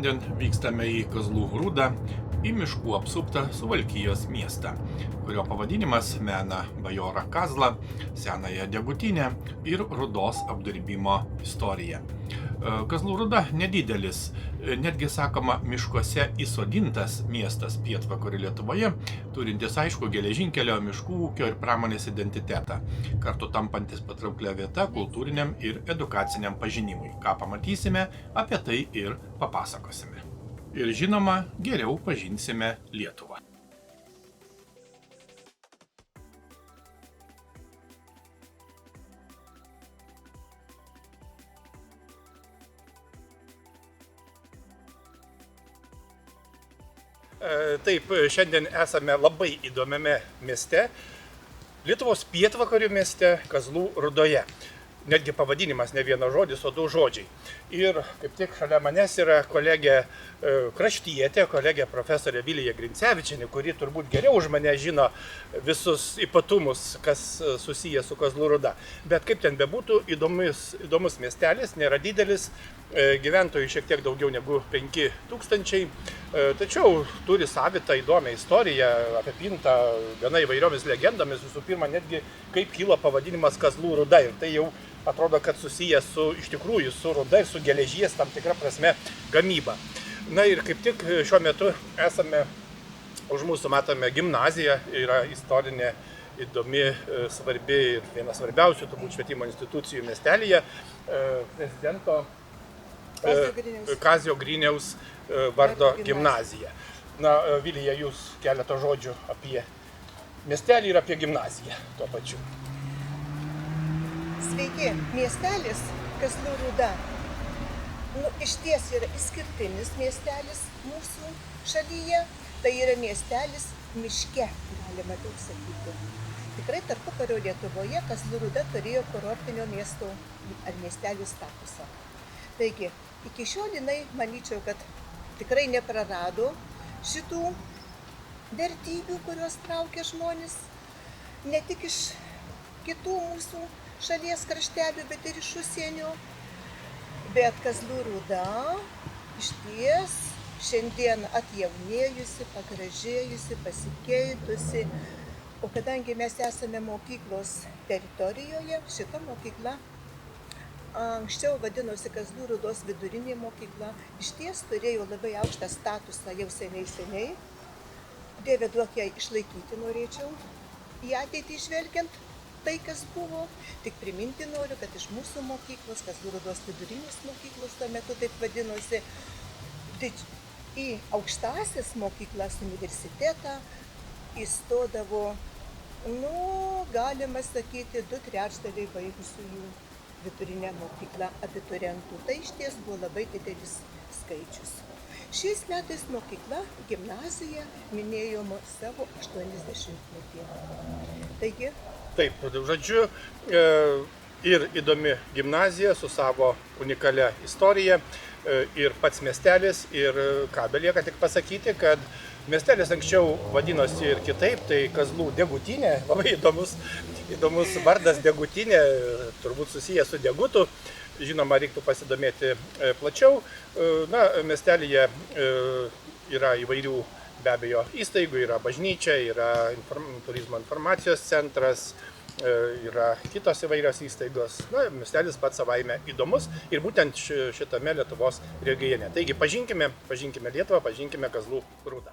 Šiandien vykstame į Kazlų Rūdą, į miškų apsuptą Suvalkijos miestą, kurio pavadinimas mena bajorą Kazlą, senąją Degutynę ir rūdos apdirbimo istoriją. Kazlų Rūda nedidelis, netgi sakoma miškuose įsodintas miestas pietvakarių Lietuvoje, turintis aišku geležinkelio, miškų ūkio ir pramonės identitetą, kartu tampantis patrauklia vieta kultūriniam ir edukaciniam pažinimui. Ką pamatysime, apie tai ir papasakosime. Ir žinoma, geriau pažinsime Lietuvą. Taip, šiandien esame labai įdomiame mieste, Lietuvos pietvakarių mieste Kazlų Rūdoje. Netgi pavadinimas ne vienas žodis, o du žodžiai. Ir kaip tik šalia manęs yra kolegė kraštietė, kolegė profesorė Vilija Grincevičienė, kuri turbūt geriau už mane žino visus ypatumus, kas susiję su Kazlų Rūda. Bet kaip ten bebūtų, įdomus miestelis, nėra didelis, gyventojų šiek tiek daugiau negu 5000, tačiau turi savitą įdomią istoriją, apipintą gana įvairiomis legendomis, visų pirma netgi kaip kilo pavadinimas Kazlų Rūda. Ir tai jau atrodo, kad susijęs iš tikrųjų su rūda ir su geležies tam tikra prasme gamyba. Na ir kaip tik šiuo metu esame, už mūsų matome gimnaziją, yra istorinė, įdomi, svarbi ir viena svarbiausių turbūt švietimo institucijų miestelyje, prezidento Kazio Griniaus vardo gimnazija. Na, Vilija, jūs keletą žodžių apie miestelį ir apie gimnaziją tuo pačiu. Sveiki, miestelis Kazlų Rūda. Išties yra išskirtinis miestelis mūsų šalyje. Tai yra miestelis miške, galima taip sakyti. Tikrai tarpukario Lietuvoje Kazlų Rūda turėjo kurortinio miesto ar miestelių statusą. Taigi, iki šiol jinai, manyčiau, kad tikrai neprarado šitų vertybių, kurios traukia žmonės, ne tik iš kitų mūsų šalies kraštelių, bet ir iš užsienio. Bet Kazlų Rūda išties šiandien atjaunėjusi, pagražėjusi, pasikeitusi. O kadangi mes esame mokyklos teritorijoje, šita mokykla anksčiau vadinosi Kazlų Rūdos vidurinė mokykla, išties turėjo labai aukštą statusą jau seniai. Dieve duok jai išlaikyti norėčiau, į ateitį žvelgiant tai, kas buvo. Tik priminti noriu, kad iš mūsų mokyklos, Kazlų Rūdos vidurinės mokyklos tuo metu taip vadinosi, į aukštąsias mokyklas, universitetą įstodavo, galima sakyti, 2/3 baigusiųjų vidurinę mokyklą abiturientų. Tai išties buvo labai didelis skaičius. Šiais metais mokykla, gimnazija, minėjo savo 80-metį. Taigi? Taip, žodžiu, ir įdomi gimnazija su savo unikalia istorija, ir pats miestelis, ir ką belieka tik pasakyti, kad miestelis anksčiau vadinosi ir kitaip, tai Kazlų Degutyne, labai įdomus vardas Degutyne, turbūt susijęs su degutu, žinoma, reiktų pasidomėti plačiau. Na, miestelyje yra įvairių be abejo įstaigų, yra bažnyčia, yra turizmo informacijos centras, yra kitos įvairios įstaigos. Na, miestelis pats savaime įdomus ir būtent šitame Lietuvos regione. Taigi pažinkime Lietuvą, pažinkime Kazlų Rūdą.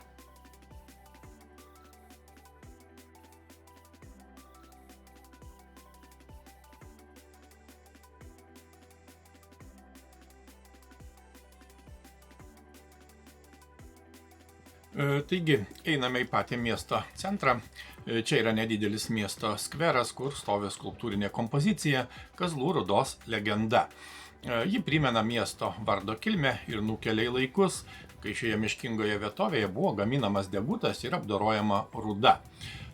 Taigi, einame į patį miesto centrą. Čia yra nedidelis miesto skveras, kur stovi skulptūrinė kompozicija Kazlų Rūdos legenda. Ji primena miesto vardo kilmę ir nukelia į laikus, kai šioje miškingoje vietovėje buvo gaminamas degutas ir apdorojama rūda.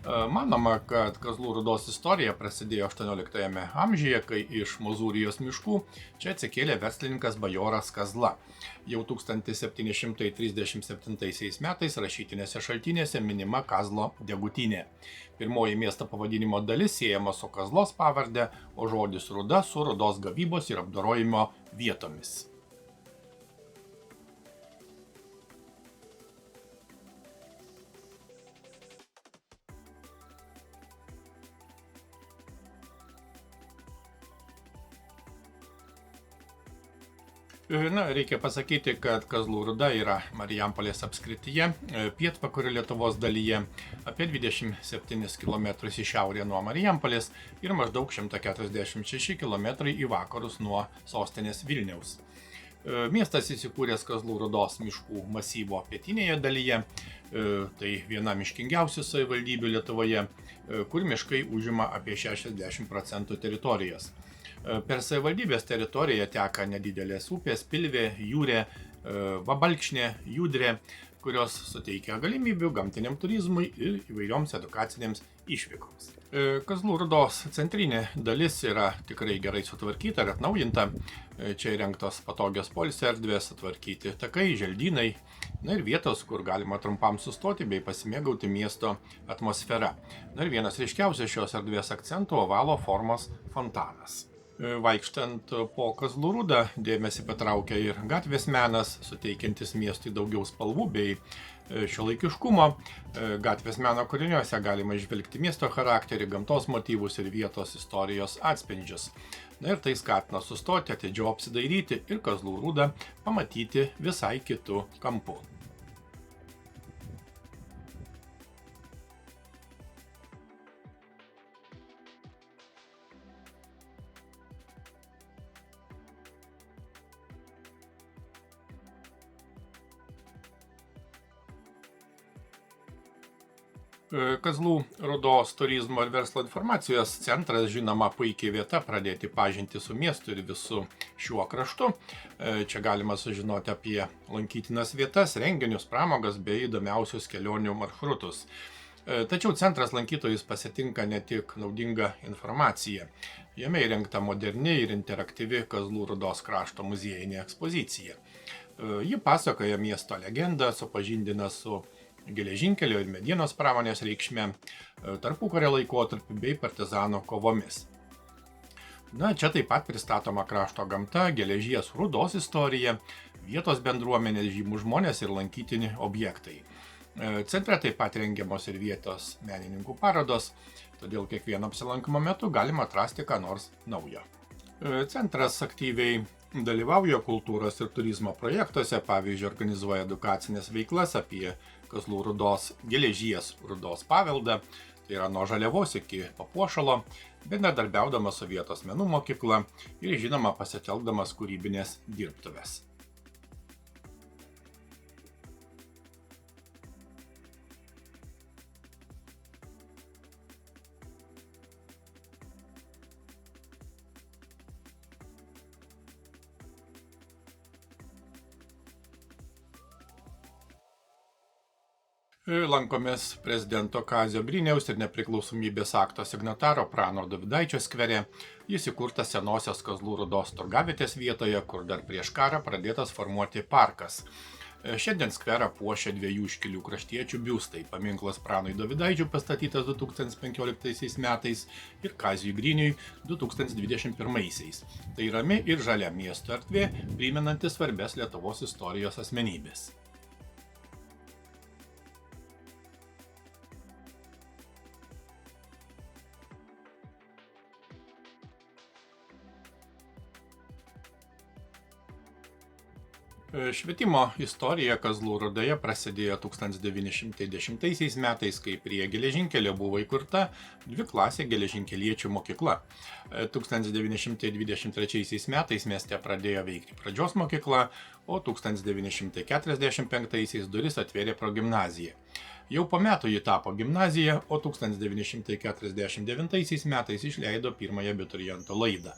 Manoma, kad Kazlų Rūdos istorija prasidėjo 18 amžiuje, kai iš Mozūrijos miškų čia atsikėlė verslininkas bajoras Kazla. Jau 1737 metais rašytinėse šaltinėse minima Kazlo Degutyne. Pirmoji miesto pavadinimo dalis siejama su Kazlos pavarde, o žodis rūda su rūdos gavybos ir apdorojimo vietomis. Reikia pasakyti, kad Kazlų Rūda yra Marijampolės apskrityje, pietvakarių Lietuvos dalyje, apie 27 km į šiaurę nuo Marijampolės ir maždaug 146 km į vakarus nuo sostinės Vilniaus. Miestas įsikūręs Kazlų Rūdos miškų masyvo pietinėje dalyje, tai viena miškingiausių savivaldybių Lietuvoje, kur miškai užima apie 60% teritorijos. Per savivaldybės teritoriją teka nedidelės upės Pilvė, Jūrė, Vabalkšnė, Judrė, kurios suteikia galimybių gamtiniam turizmui ir įvairioms edukacinėms išvykoms. Kazlų Rūdos centrinė dalis yra tikrai gerai sutvarkyta ir atnaujinta. Čia įrengtos patogios poilsio erdvės, sutvarkyti takai, želdynai, ir vietos, kur galima trumpam sustoti bei pasimėgauti miesto atmosfera. Ir vienas ryškiausias šios erdvės akcentų ovalo formos fontanas. Vaikštant po Kazlų Rūdą dėmesį patraukia ir gatvės menas, suteikiantis miestui daugiau spalvų bei šiuolaikiškumo. Gatvės meno kūriniuose galima išvelgti miesto charakterį, gamtos motyvus ir vietos istorijos atspindžius. Ir tai skatina sustoti, atidžiau apsidairyti ir Kazlų Rūdą pamatyti visai kitu kampu. Kazlų Rūdos turizmo ir verslo informacijos centras žinoma puikiai vieta pradėti pažinti su miestu ir visu šiuo kraštu. Čia galima sužinoti apie lankytinas vietas, renginius, pramogas bei įdomiausius kelionių maršrutus. Tačiau centras lankytojus pasitinka ne tik naudinga informacija. Jame įrengta moderni ir interaktyvi Kazlų Rūdos krašto muziejinė ekspozicija. Ji pasakoja miesto legendą, supažindina su geležinkelio ir medienos pramonės reikšme, tarpukario laikotarpiu bei partizanų kovomis. Čia taip pat pristatoma krašto gamta, geležies Rūdos istorija, vietos bendruomenės žymūs žmonės ir lankytini objektai. Centre taip pat rengiamos ir vietos menininkų parodos, todėl kiekvieno apsilankimo metu galima atrasti ką nors naujo. Centras aktyviai dalyvauja kultūros ir turizmo projektuose, pavyzdžiui, organizuoja edukacinės veiklas apie Kazlų Rūdos geležies Rūdos paveldą, tai yra nuo žaliavos iki papuošalo, bendradarbiaudamas su vietos menų mokykla ir žinoma pasitelkdamas kūrybinės dirbtuves. Lankomės prezidento Kazio Griniaus ir nepriklausomybės akto signataro Prano Dovydaičio skvere. Jis įkurtas senosios Kazlų Rūdos turgavietės vietoje, kur dar prieš karą pradėtas formuoti parkas. Šiandien skverą puošia dviejų iškilių kraštiečių biustai – paminklas Pranui Dovydaičiui pastatytas 2015 metais ir Kaziui Griniui 2021. Tai rami ir žalia miesto erdvė, primenanti svarbias Lietuvos istorijos asmenybės. Švietimo istorija Kazlų Rūdoje prasidėjo 1910 metais, kai prie geležinkelio buvo įkurta dviklasė geležinkeliečių mokykla. 1923 metais mieste pradėjo veikti pradžios mokykla, o 1945 duris atvėrė progimnazija. Jau po metų ji tapo gimnazija, o 1949 metais išleido pirmąją abiturientų laidą.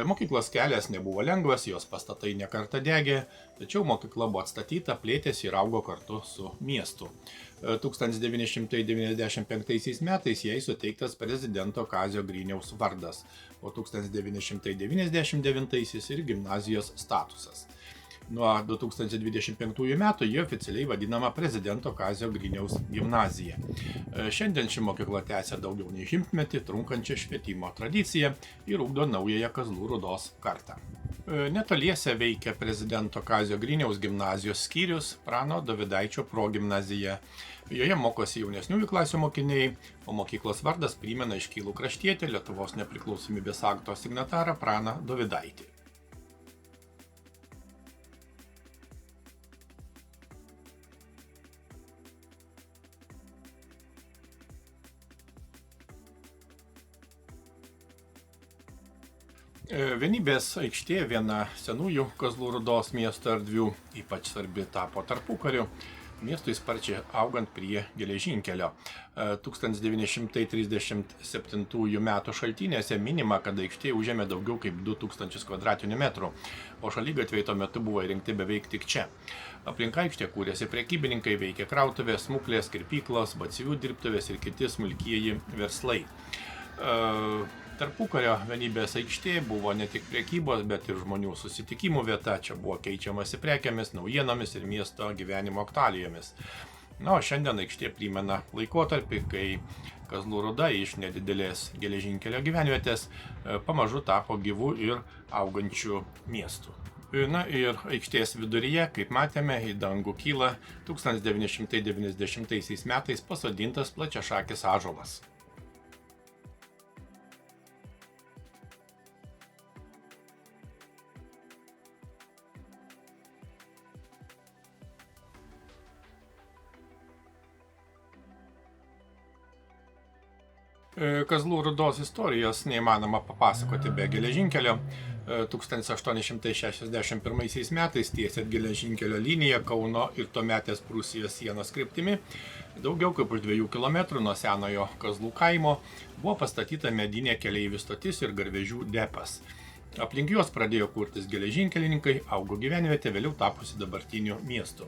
Mokyklos kelias nebuvo lengvas, jos pastatai nekartą degė, tačiau mokykla buvo atstatyta, plėtėsi ir augo kartu su miestu. 1995 metais jai suteiktas prezidento Kazio Griniaus vardas, o 1999 ir gimnazijos statusas. Nuo 2025 metų ji oficialiai vadinama prezidento Kazio Griniaus gimnazija. Šiandien ši mokykla tęsia daugiau nei šimtmetį trunkančią švietimo tradiciją ir ugdo naująją Kazlų Rūdos kartą. Netoliese veikia prezidento Kazio Griniaus gimnazijos skyrius Prano Dovydaičio progimnazija. Joje mokosi jaunesniųjų klasių mokiniai, o mokyklos vardas primena iškilų kraštietį Lietuvos nepriklausomybės akto signatarą Praną Dovydaitį. Vienybės aikštė viena senųjų Kazlų Rūdos miesto erdvių, ypač svarbi tapo tarpukariu, miestui sparčiai augant prie geležinkelio. 1937 m. šaltinėse minima, kad aikštė užėmė daugiau kaip 2000 kvadratinių metrų, o šaligatviai tuo metu buvo įrengti beveik tik čia. Aplink aikštę kūrėsi prekybininkai, veikė krautuvės, smuklės, kirpyklos, batsiuvių dirbtuvės ir kiti smulkieji verslai. Tarpukario vienybės aikštė buvo ne tik prekybos, bet ir žmonių susitikimų vieta. Čia buvo keičiamasi prekiamis, naujienomis ir miesto gyvenimo aktualijomis. Na, o šiandien aikštė primena laikotarpį, kai Kazlų Rūda iš nedidelės geležinkelio gyvenvietės pamažu tapo gyvų ir augančių miestų. Na ir aikštės viduryje, kaip matėme, į dangų kyla 1990 metais pasodintas plačiašakis ąžuolas. Kazlų Rūdos istorijos neįmanoma papasakoti be geležinkelio. 1861 metais tiesiant geležinkelio liniją Kauno ir tuometės Prūsijos sienos kryptimi, daugiau kaip už 2 kilometrų nuo senojo Kazlų kaimo buvo pastatyta medinė keleivių stotis ir garvežių depas. Aplink juos pradėjo kurtis geležinkelininkai, augo gyvenvietė, vėliau tapusi dabartiniu miestu.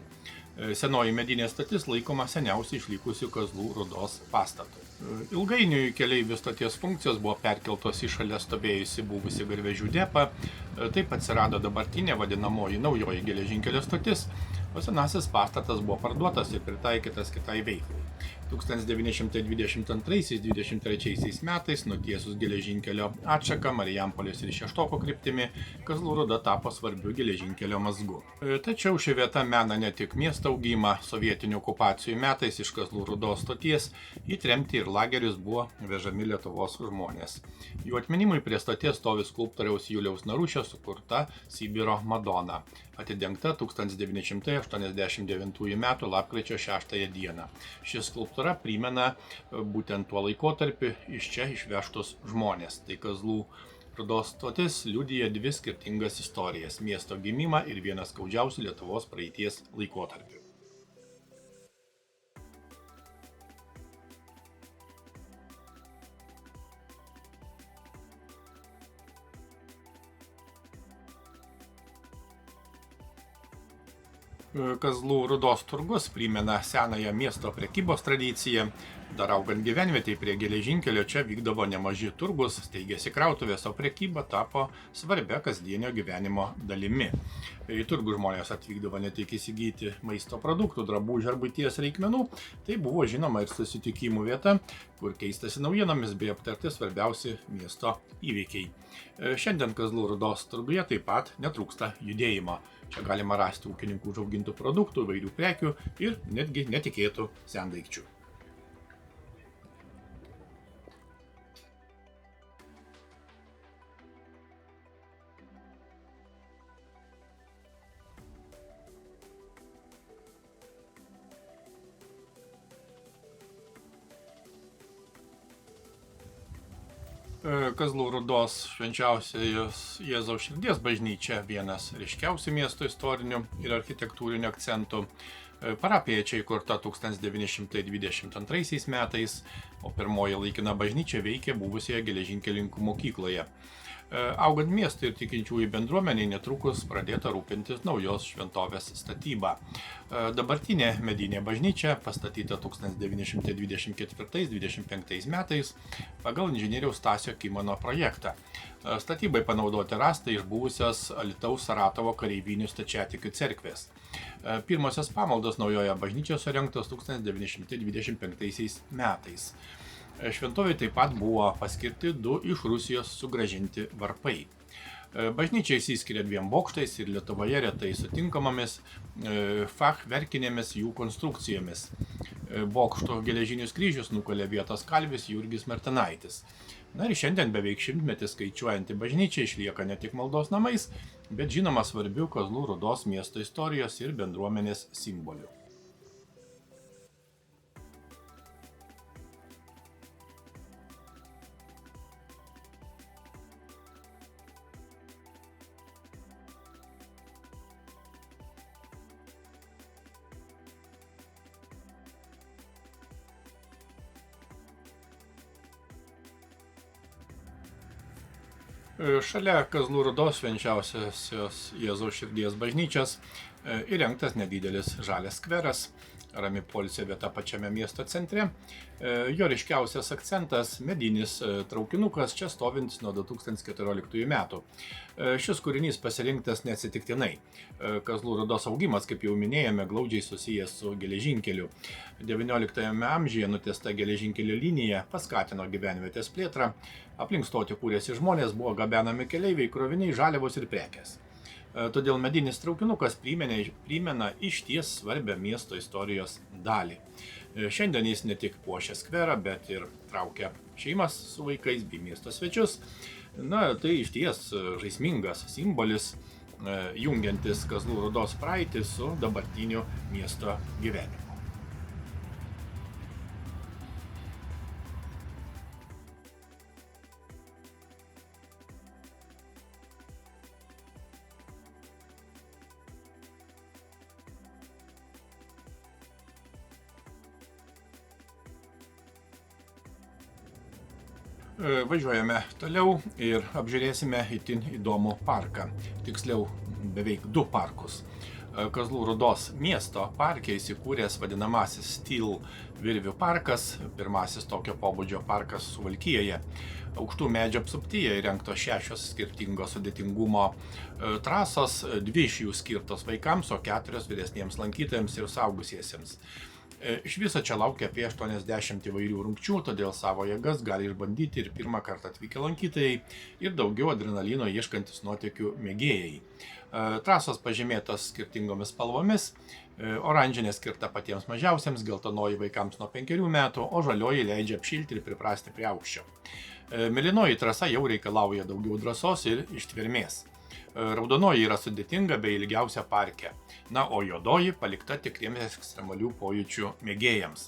Senoji medinė stotis laikoma seniausiai išlikusių Kazlų Rūdos pastatu. Ilgainiui keleivių stoties funkcijos buvo perkeltos į šalia stovėjusi buvusi garvežių depą, taip atsirado dabartinė vadinamoji naujoji geležinkelio stotis, o senasis pastatas buvo parduotas ir pritaikytas kitai veiklai. 1922-1923 metais nutiesus geležinkelio atšaką Marijampolės ir Šeštoko kryptimi, Kazlų Rūda tapo svarbiu geležinkelio mazgu. Tačiau ši vieta mena ne tik miesto augimą, sovietinių okupacijų metais iš Kazlų Rūdos stoties į tremtį ir lagerius buvo vežami Lietuvos žmonės. Jų atminimui prie stoties stovi skulptoriaus Juliaus Narušio sukurta Sibiro Madona, atidengta 1989 m. lapkričio 6 d. Ši skulptūra primena būtent tuo laikotarpiu iš čia išvežtus žmonės. Tai Kazlų Rūdos stotis liudija 2 skirtingas istorijas – miesto gimimą ir vieną skaudžiausių Lietuvos praeities laikotarpių. Kazlų Rūdos turgus primena senąją miesto prekybos tradiciją. Dar augant gyvenvietei prie geležinkelio čia vykdavo nemaži turgus, steigėsi krautuvės, o prekyba tapo svarbia kasdienio gyvenimo dalimi. Į turgų žmonės atvykdavo ne tik įsigyti maisto produktų, drabužių ar buities reikmenų, tai buvo žinoma ir susitikimų vieta, kur keistasi naujienomis bei aptarti svarbiausi miesto įvykiai. Šiandien Kazlų Rūdos turguje taip pat netrūksta judėjimo. Čia galima rasti ūkininkų užaugintų produktų, įvairių prekių ir netgi netikėtų sendaikčių. Kazlų Rūdos švenčiausios Jėzaus širdies bažnyčia vienas ryškiausių miesto istorinių ir architektūrinių akcentų. Parapija čia įkurta 1922 metais, o pirmoji laikina bažnyčia veikė buvusioje geležinkelininkų mokykloje. Augant miestui ir tikinčiųjų bendruomeniai netrukus pradėta rūpintis naujos šventovės statyba. Dabartinė medinė bažnyčia pastatyta 1924-1925 metais pagal inžinieriaus Stasio Kimono projektą. Statybai panaudoti rąstai iš buvusios Alytaus Saratovo kareivinių stačiatikių cerkvės. Pirmosios pamaldos naujoje bažnyčioje surengtos 1925 metais. Šventovėje taip pat buvo paskirti 2 iš Rusijos sugrąžinti varpai. Bažnyčia išsiskiria 2 bokštais ir Lietuvoje retai sutinkamomis fachverkinėmis jų konstrukcijomis. Bokšto geležinius kryžius nukalė vietos kalvis Jurgis Martinaitis. Na ir šiandien beveik 100-metį skaičiuojanti bažnyčia išlieka ne tik maldos namais, bet žinoma svarbiu Kazlų Rūdos miesto istorijos ir bendruomenės simboliu. Šalia Kazlų Rūdos švenčiausiosios Jėzaus širdies bažnyčios įrengtas nedidelis žalias skveras, rami poilsio vieta pačiame miesto centre. Jo ryškiausias akcentas – medinis traukinukas, čia stovintis nuo 2014 metų. Šis kūrinys pasirinktas neatsitiktinai. Kazlų Rūdos augimas, kaip jau minėjome, glaudžiai susijęs su geležinkeliu. XIX amžiuje nutiesta geležinkelio linija paskatino gyvenvietės plėtrą. Aplink stotį kūrėsi žmonės, buvo gabenami keleiviai, kroviniai, žaliavos ir prekės. Todėl medinis traukinukas primena išties svarbią miesto istorijos dalį. Šiandien jis ne tik puošia skverą, bet ir traukia šeimas su vaikais bei miesto svečius. Tai išties žaismingas simbolis, jungiantis Kazlų Rūdos praeitį su dabartiniu miesto gyvenimu. Važiuojame toliau ir apžiūrėsime itin įdomų parką, tiksliau beveik 2 parkus. Kazlų Rūdos miesto parke įsikūręs vadinamasis Steel virvių parkas, pirmasis tokio pobūdžio parkas Suvalkijoje. Aukštų medžių apsuptyje įrengtos 6 skirtingo sudėtingumo trasos, 2 iš jų skirtos vaikams, o 4 vyresniems lankytojams ir suaugusiesiems. Iš viso čia laukia apie 80 įvairių rungčių, todėl savo jėgas gali išbandyti ir pirmą kartą atvykę lankytojai ir daugiau adrenalino ieškantis nuotykių mėgėjai. Trasos pažymėtos skirtingomis spalvomis, oranžinė skirta patiems mažiausiems, geltonoji vaikams nuo 5 metų, o žalioji leidžia apšilti ir priprasti prie aukščio. Mėlynoji trasa jau reikalauja daugiau drąsos ir ištvermės. Raudonoji yra sudėtinga bei ilgiausia parke, o juodoji palikta tikriems ekstremalių pojūčių mėgėjams.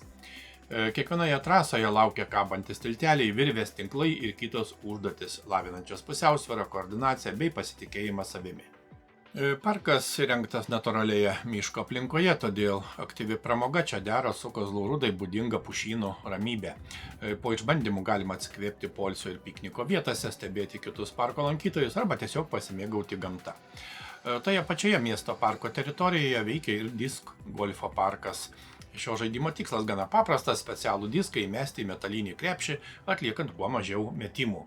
Kiekvienoje trasoje laukia kabantis tilteliai, virvės, tinklai ir kitos užduotis, lavinančios pusiausvyrą, koordinaciją bei pasitikėjimą savimi. Parkas įrengtas natūralioje miško aplinkoje, todėl aktyvi pramoga čia dera su Kazlų Rūdai būdinga pušynų ramybė. Po išbandymų galima atsikvėpti poilsio ir pikniko vietose, stebėti kitus parko lankytojus arba tiesiog pasimėgauti gamta. Toje pačioje miesto parko teritorijoje veikia ir disk golfo parkas. Šio žaidimo tikslas gana paprastas – specialų diską įmesti į metalinį krepšį, atliekant kuo mažiau metimų.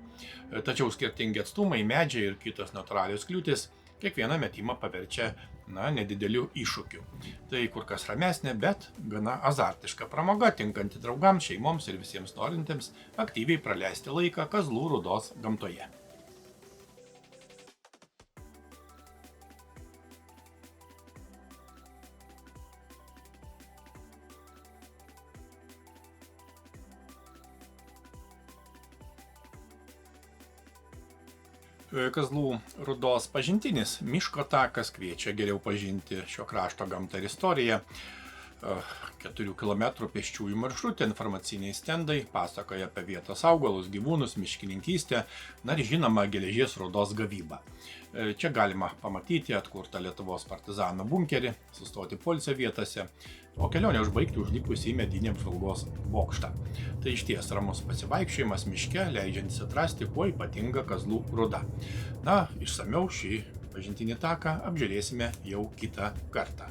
Tačiau skirtingi atstumai, medžiai ir kitos natūralios kliūtis kiekvieną metimą paverčia nedideliu iššūkiu. Tai kur kas ramesnė, bet gana azartiška pramoga, tinkanti draugams, šeimoms ir visiems norintiems aktyviai praleisti laiką Kazlų Rūdos gamtoje. Kazlų Rūdos pažintinis miško takas kviečia geriau pažinti šio krašto gamtą ir istoriją. 4 km pėsčiųjų maršrutė, informaciniai stendai, pasakoja apie vietos augalus, gyvūnus, miškininkystę, ir žinoma geležies rūdos gavybą. Čia galima pamatyti atkurtą Lietuvos partizanų bunkerį, sustoti poilsio vietose, o kelionę užbaigti užlipus į medinį apžvalgos bokštą. Tai išties ramus pasivaikščiojimas miške, leidžiantis atrasti, kuo ypatinga Kazlų Rūda. Išsamiau šį pažintinį taką apžiūrėsime jau kitą kartą.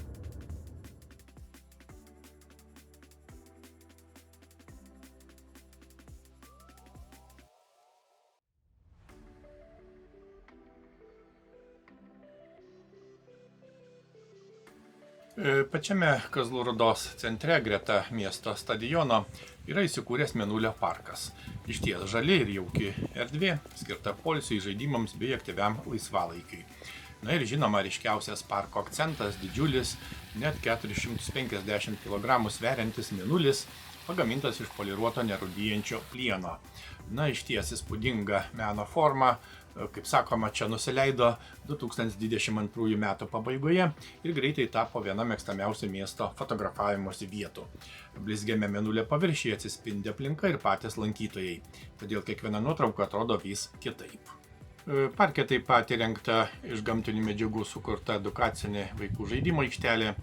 Pačiame Kazlų Rūdos centre greta miesto stadiono yra įsikūręs Mėnulio parkas. Išties žali ir jauki erdvė, skirta poilsiui, žaidimams bei aktyviam laisvalaikiui. Ir žinoma, ryškiausias parko akcentas – didžiulis, net 450 kg sveriantis mėnulis, pagamintas iš poliruoto nerūdijančio plieno. Išties įspūdinga meno forma, kaip sakoma, čia nusileido 2022 metų pabaigoje ir greitai tapo viena mėgstamiausių miesto fotografavimosi vietų. Blizgiame Mėnulio paviršiuje atsispindi aplinka ir patys lankytojai, todėl kiekviena nuotrauka atrodo vis kitaip. Parke taip pat įrengta iš gamtinių medžiagų sukurta edukacinė vaikų žaidimo aikštelė.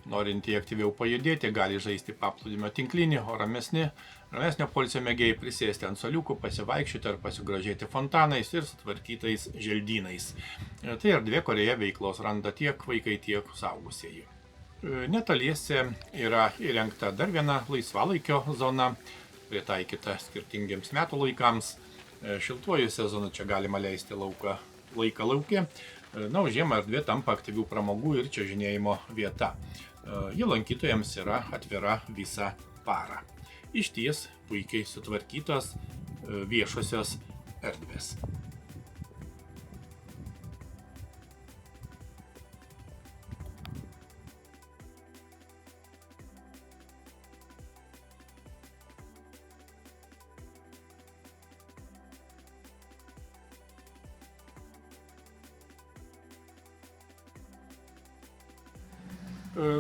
Norintieji aktyviau pajudėti gali žaisti paplūdimio tinklinį, o ramesnio poilsio mėgėjai prisėsti ant suoliukų, pasivaikščioti ar pasigrožėti fontanais ir sutvarkytais želdynais. Tai erdvė, kurioje veiklos randa tiek vaikai, tiek suaugusieji. Netoliese yra įrengta dar viena laisvalaikio zona, pritaikyta skirtingiems metų laikams. Šiltuoju sezonu čia galima leisti laiką lauke. Na, o žiemą erdvė tampa aktyvių pramogų ir čiuožinėjimo vieta. Ji lankytojams yra atvira visą parą. Išties puikiai sutvarkytos viešosios erdvės.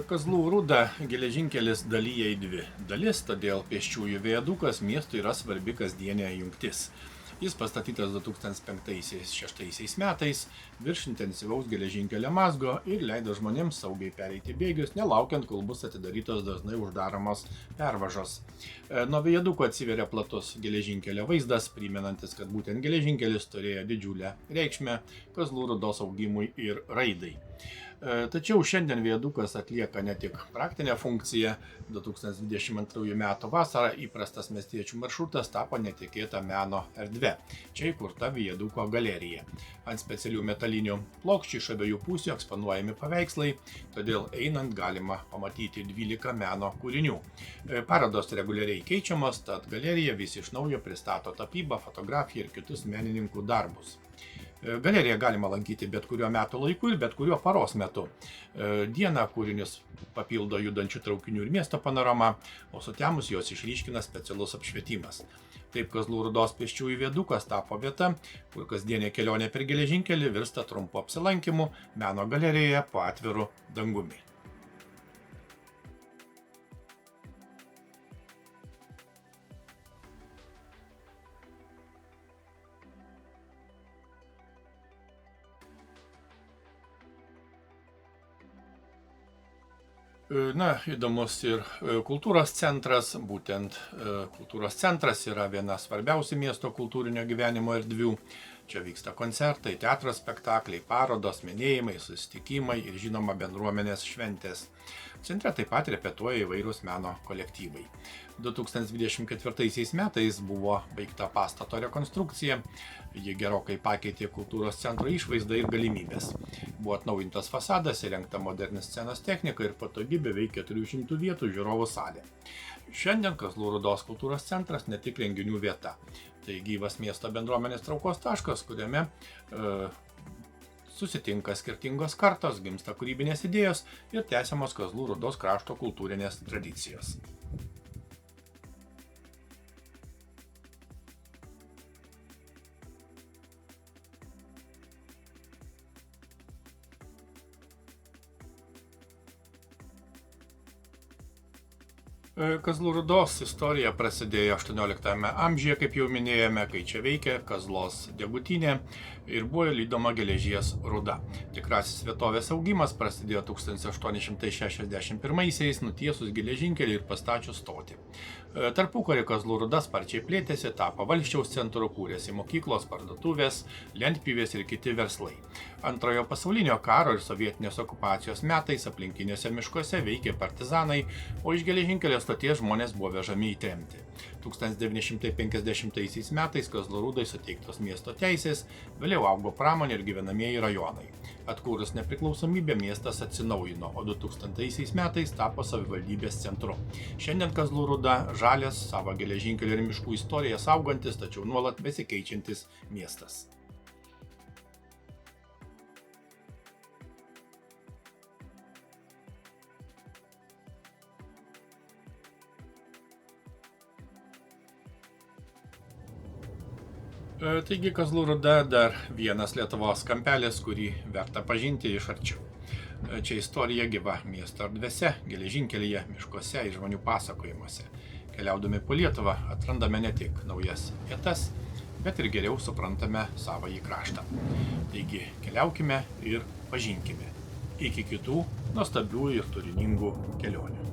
Kazlų Rūdą geležinkelis dalyja į dvi dalis, todėl pėsčiųjų viadukas miestui yra svarbi kasdienė jungtis. Jis pastatytas 2005-2006 metais virš intensyvaus geležinkelio mazgo ir leido žmonėms saugiai pereiti bėgius, nelaukiant, kol bus atidarytos dažnai uždaromos pervažos. Nuo viaduko atsiveria platus geležinkelio vaizdas, primenantis, kad būtent geležinkelis turėjo didžiulę reikšmę Kazlų Rūdos augimui ir raidai. Tačiau šiandien viadukas atlieka ne tik praktinę funkciją. 2022 m. vasarą įprastas miestiečių maršrutas tapo netikėta meno erdve. Čia įkurta viaduko galerija. Ant specialių metalinių plokščių iš abiejų pusių eksponuojami paveikslai, todėl einant galima pamatyti 12 meno kūrinių. Parodos reguliariai keičiamos, tad galerija vis iš naujo pristato tapybą, fotografiją ir kitus menininkų darbus. Galeriją galima lankyti bet kuriuo metų laiku ir bet kuriuo paros metu. Dieną kūrinius papildo judančių traukinių ir miesto panorama, o sutemus jos išryškina specialus apšvietimas. Taip Kazlų Rūdos pėsčiųjų viadukas tapo vieta, kur kasdienė kelionė per geležinkelį virsta trumpu apsilankymu meno galerijoje po atviru dangumi. Na, įdomus ir kultūros centras. Būtent kultūros centras yra viena svarbiausių miesto kultūrinio gyvenimo erdvių. Čia vyksta koncertai, teatro spektakliai, parodos, minėjimai, susitikimai ir žinoma bendruomenės šventės. Centre taip pat repetuoja įvairūs meno kolektyvai. 2024 metais buvo baigta pastato rekonstrukcija. Ji gerokai pakeitė kultūros centro išvaizdą ir galimybės. Buvo atnaujintas fasadas, įrengta moderni scenos technika ir patogi beveik 400 vietų žiūrovų salė. Šiandien Kazlų Rūdos kultūros centras ne tik renginių vieta. Tai gyvas miesto bendruomenės traukos taškas, kuriame susitinka skirtingos kartos, gimsta kūrybinės idėjos ir tęsiamos Kazlų Rūdos krašto kultūrinės tradicijos. Kazlų Rūdos istorija prasidėjo 18 amžiuje, kaip jau minėjome, kai čia veikė Kazlos degutyne ir buvo lydoma geležies rūda. Tikrasis vietovės augimas prasidėjo 1861-aisiais, nutiesus geležinkelį ir pastačius stotį. Tarpukariu Kazlų Rūda sparčiai plėtėsi, tapo valsčiaus centru, kūrėsi mokyklos, parduotuvės, lentpjūvės ir kiti verslai. Antrojo pasaulinio karo ir sovietinės okupacijos metais aplinkiniuose miškuose veikė partizanai, o iš geležinkelio stoties žmonės buvo vežami į tremtį. 1950 metais Kazlų Rūdai suteiktos miesto teisės, vėliau augo pramonė ir gyvenamieji rajonai. Atkūrus nepriklausomybę miestas atsinaujino, o 2000 metais tapo savivaldybės centru. Šiandien Kazlų Rūda žalias, savo geležinkelio ir miškų istoriją saugantis, tačiau nuolat besikeičiantis miestas. Taigi Kazlų Rūda dar vienas Lietuvos kampelis, kurį verta pažinti iš arčiau. Čia istorija gyva miesto erdvėse, geležinkelyje, miškuose ir žmonių pasakojimuose. Keliaudami po Lietuvą atrandame ne tik naujas vietas, bet ir geriau suprantame savąjį kraštą. Taigi keliaukime ir pažinkime. Iki kitų nuostabių ir turiningų kelionių.